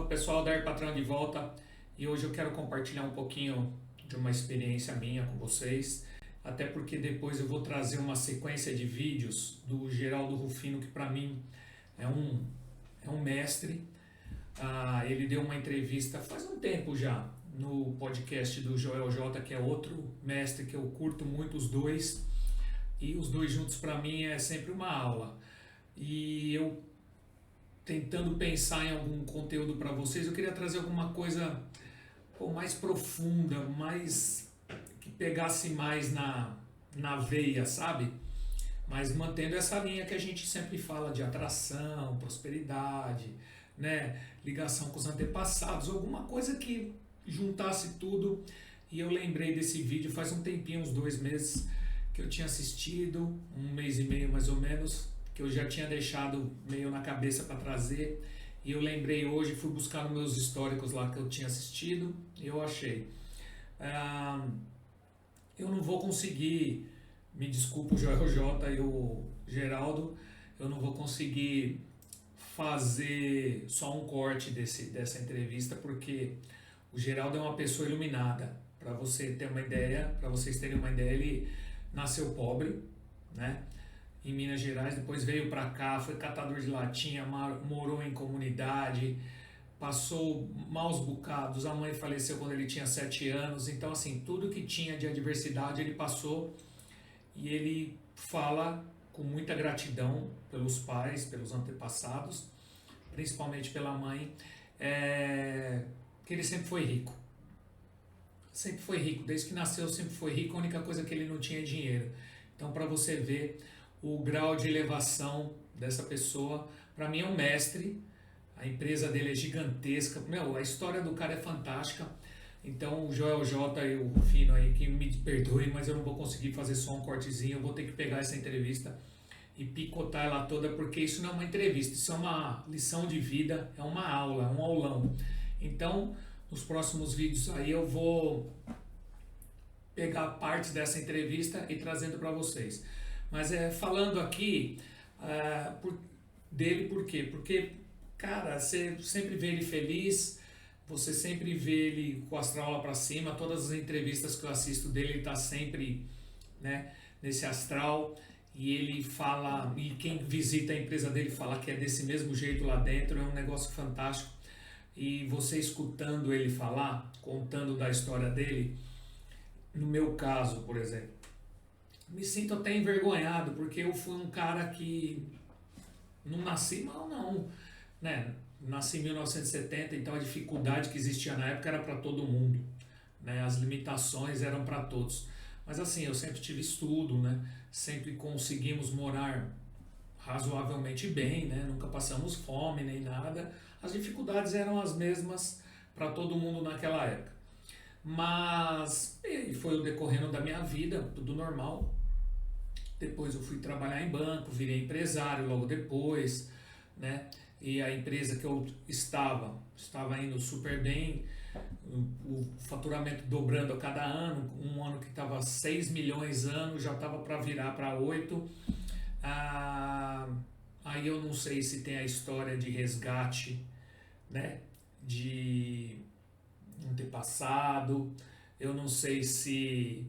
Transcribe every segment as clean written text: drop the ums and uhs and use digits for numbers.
Salve pessoal, Dair Patrão de volta e hoje eu quero compartilhar um pouquinho de uma experiência minha com vocês, até porque depois eu vou trazer uma sequência de vídeos do Geraldo Rufino, que para mim é um, é um mestre. Ele deu uma entrevista faz um tempo já no podcast do Joel J, que é outro mestre que eu curto muito os dois, e os dois juntos para mim é sempre uma aula. E eu tentando pensar em algum conteúdo para vocês, eu queria trazer alguma coisa mais profunda, mais que pegasse mais na veia, sabe? Mas mantendo essa linha que a gente sempre fala de atração, prosperidade, né? Ligação com os antepassados, alguma coisa que juntasse tudo. E eu lembrei desse vídeo faz um tempinho, uns 2 meses, que eu tinha assistido, um mês e meio mais ou menos, que eu já tinha deixado meio na cabeça para trazer, e eu lembrei hoje, fui buscar nos meus históricos lá que eu tinha assistido, e eu achei. Eu não vou conseguir, me desculpa o Joel J e o Geraldo, eu não vou conseguir fazer só um corte dessa entrevista, porque o Geraldo é uma pessoa iluminada. Para você ter uma ideia, para vocês terem uma ideia, ele nasceu pobre, né? Em Minas Gerais, depois veio para cá, foi catador de latinha, morou em comunidade, passou maus bocados, a mãe faleceu quando ele tinha 7 anos, então assim, tudo que tinha de adversidade ele passou, e ele fala com muita gratidão pelos pais, pelos antepassados, principalmente pela mãe, que ele sempre foi rico. Sempre foi rico, desde que nasceu sempre foi rico, a única coisa que ele não tinha é dinheiro. Então, para você ver o grau de elevação dessa pessoa, para mim é um mestre, a empresa dele é gigantesca, a história do cara é fantástica. Então o Joel J e o Rufino aí, que me perdoem, mas eu não vou conseguir fazer só um cortezinho, eu vou ter que pegar essa entrevista e picotar ela toda, porque isso não é uma entrevista, isso é uma lição de vida, é uma aula, é um aulão. Então, nos próximos vídeos aí eu vou pegar partes dessa entrevista e trazendo para vocês. Mas falando aqui dele, por quê? Porque, cara, você sempre vê ele feliz, você sempre vê ele com o astral lá para cima, todas as entrevistas que eu assisto dele, ele está sempre, né, nesse astral, e ele fala, e quem visita a empresa dele fala que é desse mesmo jeito lá dentro, é um negócio fantástico. E você escutando ele falar, contando da história dele, no meu caso, por exemplo, me sinto até envergonhado, porque eu fui um cara que não nasci mal, não, né? Nasci em 1970, então a dificuldade que existia na época era para todo mundo, né? As limitações eram para todos. Mas assim, eu sempre tive estudo, né? Sempre conseguimos morar razoavelmente bem, né? Nunca passamos fome nem nada. As dificuldades eram as mesmas para todo mundo naquela época. Mas foi o decorrendo da minha vida, tudo normal. Depois eu fui trabalhar em banco, virei empresário logo depois, né? E a empresa que eu estava indo super bem, o faturamento dobrando a cada ano, um ano que estava 6 milhões ano, já estava para virar para 8. Aí eu não sei se tem a história de resgate, né? De antepassado, eu não sei se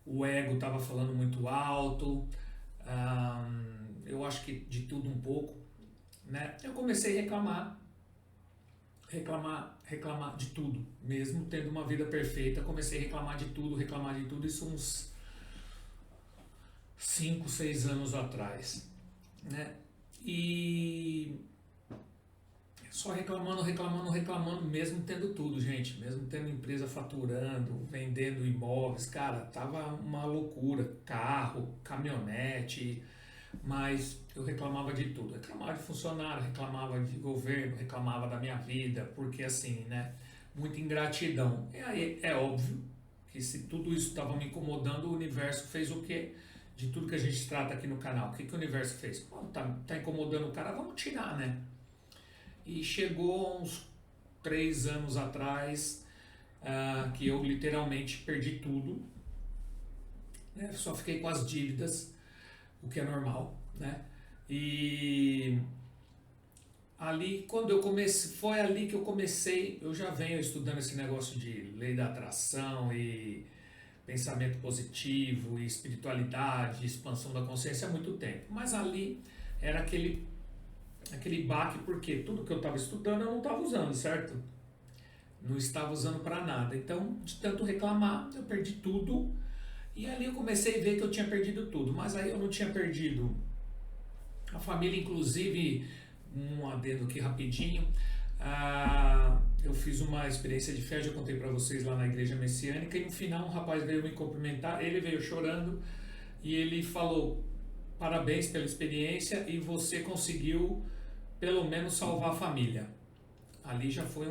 o ego estava falando muito alto, eu acho que de tudo um pouco, né? Eu comecei a reclamar de tudo, mesmo tendo uma vida perfeita, comecei a reclamar de tudo, isso uns 5, 6 anos atrás, né? E só reclamando, mesmo tendo tudo, gente, mesmo tendo empresa faturando, vendendo imóveis, cara, tava uma loucura, carro, caminhonete, mas eu reclamava de tudo, reclamava de funcionário, reclamava de governo, reclamava da minha vida, porque assim, né, muita ingratidão. E aí é óbvio que se tudo isso estava me incomodando, o universo fez o quê? De tudo que a gente trata aqui no canal, o que o universo fez? Pô, tá incomodando o cara, vamos tirar, né? E chegou uns 3 anos atrás, que eu literalmente perdi tudo, né? Só fiquei com as dívidas, o que é normal, né? E ali, quando eu comecei, foi ali que eu comecei, eu já venho estudando esse negócio de lei da atração e pensamento positivo e espiritualidade, expansão da consciência há muito tempo. Mas ali era aquele baque, porque tudo que eu estava estudando eu não estava usando, certo? Não estava usando para nada. Então, de tanto reclamar, eu perdi tudo. E ali eu comecei a ver que eu tinha perdido tudo. Mas aí eu não tinha perdido a família, inclusive, um adendo aqui rapidinho. Eu fiz uma experiência de fé, já contei para vocês lá na igreja messiânica, e no final um rapaz veio me cumprimentar, ele veio chorando e ele falou: parabéns pela experiência e você conseguiu pelo menos salvar a família. Ali já foi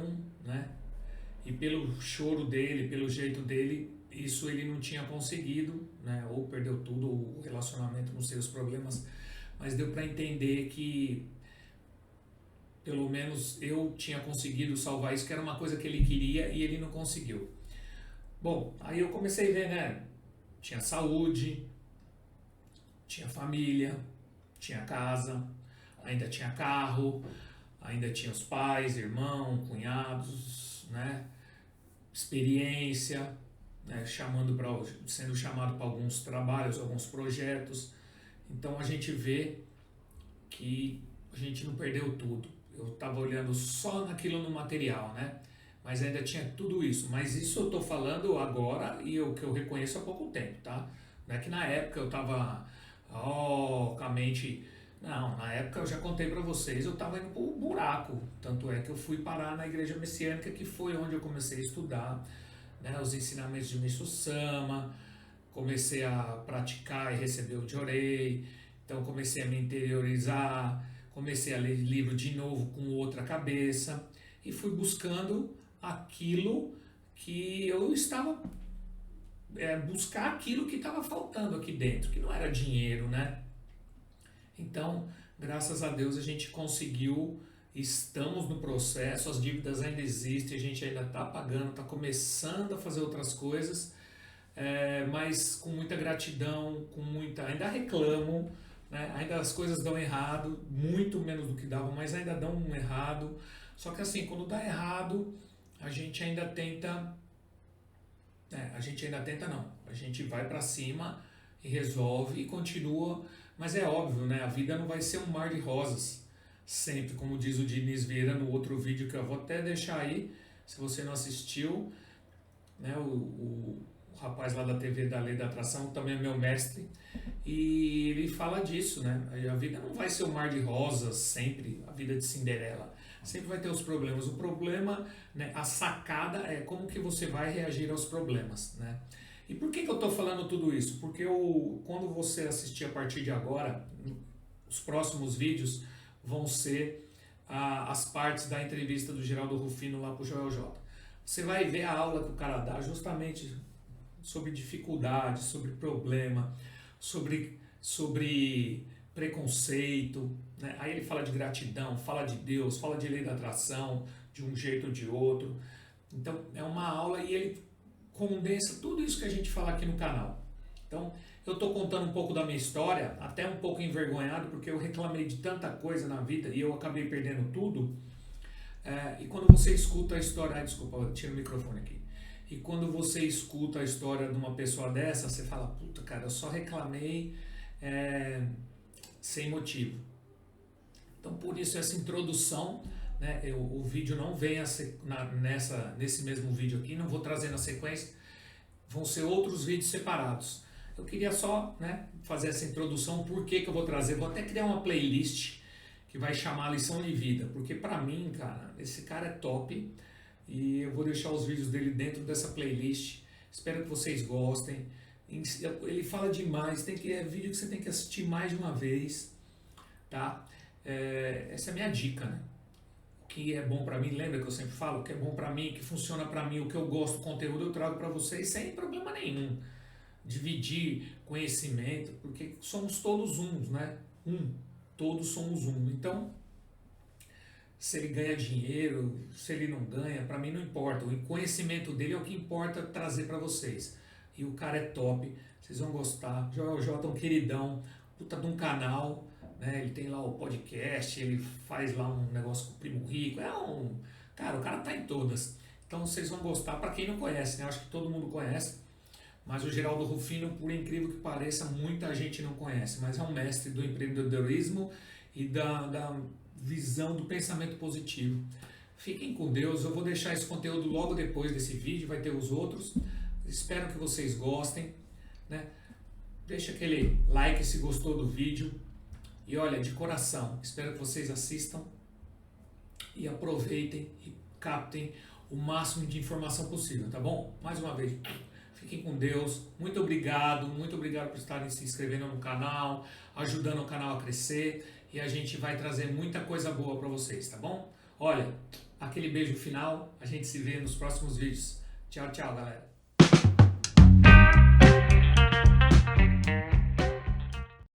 né? E pelo choro dele, pelo jeito dele, isso ele não tinha conseguido, né? Ou perdeu tudo, o relacionamento, não sei os problemas, mas deu para entender que pelo menos eu tinha conseguido salvar isso, que era uma coisa que ele queria e ele não conseguiu. Bom, aí eu comecei a ver, né? Tinha saúde, tinha família, tinha casa, ainda tinha carro, ainda tinha os pais, irmão, cunhados, né? Experiência, né? Sendo chamado para alguns trabalhos, alguns projetos. Então a gente vê que a gente não perdeu tudo. Eu estava olhando só naquilo no material, né? Mas ainda tinha tudo isso. Mas isso eu estou falando agora e o que eu reconheço há pouco tempo, tá? Não é que na época eu estava com a mente... Não, na época eu já contei para vocês, eu estava indo pro buraco. Tanto é que eu fui parar na igreja messiânica, que foi onde eu comecei a estudar, né, os ensinamentos de Meixo Sama, comecei a praticar e receber o Jorei, então comecei a me interiorizar, comecei a ler livro de novo com outra cabeça e fui buscando aquilo que eu estava buscar aquilo que estava faltando aqui dentro, que não era dinheiro, né? Então, graças a Deus a gente conseguiu, estamos no processo, as dívidas ainda existem, a gente ainda está pagando, está começando a fazer outras coisas, mas com muita gratidão, ainda reclamo, né? Ainda as coisas dão errado, muito menos do que davam, mas ainda dão um errado. Só que assim, quando dá errado, a gente ainda tenta, a gente vai para cima e resolve e continua, mas é óbvio, né? A vida não vai ser um mar de rosas sempre, como diz o Diniz Vieira no outro vídeo que eu vou até deixar aí, se você não assistiu, né? O rapaz lá da TV da Lei da Atração também é meu mestre, e ele fala disso, né? A vida não vai ser um mar de rosas sempre, a vida de Cinderela. Sempre vai ter os problemas. O problema, né, a sacada é como que você vai reagir aos problemas, né? E por que eu estou falando tudo isso? Porque quando você assistir a partir de agora, os próximos vídeos vão ser as partes da entrevista do Geraldo Rufino lá para o Joel J. Você vai ver a aula que o cara dá justamente sobre dificuldade, sobre problema, sobre preconceito, né? Aí ele fala de gratidão, fala de Deus, fala de lei da atração, de um jeito ou de outro. Então é uma aula e ele condensa tudo isso que a gente fala aqui no canal. Então eu estou contando um pouco da minha história, até um pouco envergonhado, porque eu reclamei de tanta coisa na vida e eu acabei perdendo tudo. E quando você escuta a história... desculpa, tira o microfone aqui. E quando você escuta a história de uma pessoa dessa, você fala: puta, cara, eu só reclamei sem motivo. Então, por isso, essa introdução, né, o vídeo não vem nesse mesmo vídeo aqui, não vou trazer na sequência, vão ser outros vídeos separados. Eu queria só, né, fazer essa introdução, por que eu vou trazer, vou até criar uma playlist que vai chamar Lição de Vida, porque pra mim, cara, esse cara é top, e eu vou deixar os vídeos dele dentro dessa playlist, espero que vocês gostem. Ele fala demais, é vídeo que você tem que assistir mais de uma vez, tá? Essa é a minha dica, né? O que é bom pra mim, lembra que eu sempre falo, o que é bom pra mim, o que funciona pra mim, o que eu gosto do conteúdo eu trago pra vocês sem problema nenhum. Dividir conhecimento, porque somos todos uns, né? Todos somos um. Então, se ele ganha dinheiro, se ele não ganha, pra mim não importa. O conhecimento dele é o que importa trazer pra vocês. E o cara é top, vocês vão gostar. Joel J é um queridão, puta de um canal, né? Ele tem lá o podcast, ele faz lá um negócio com o Primo Rico. Cara, o cara tá em todas. Então vocês vão gostar. Para quem não conhece, né? Eu acho que todo mundo conhece. Mas o Geraldo Rufino, por incrível que pareça, muita gente não conhece. Mas é um mestre do empreendedorismo e da visão do pensamento positivo. Fiquem com Deus. Eu vou deixar esse conteúdo logo depois desse vídeo. Vai ter os outros. Espero que vocês gostem, né? Deixa aquele like se gostou do vídeo. E olha, de coração, espero que vocês assistam e aproveitem e captem o máximo de informação possível, tá bom? Mais uma vez, fiquem com Deus. Muito obrigado por estarem se inscrevendo no canal, ajudando o canal a crescer, e a gente vai trazer muita coisa boa para vocês, tá bom? Olha, aquele beijo final, a gente se vê nos próximos vídeos. Tchau, tchau, galera.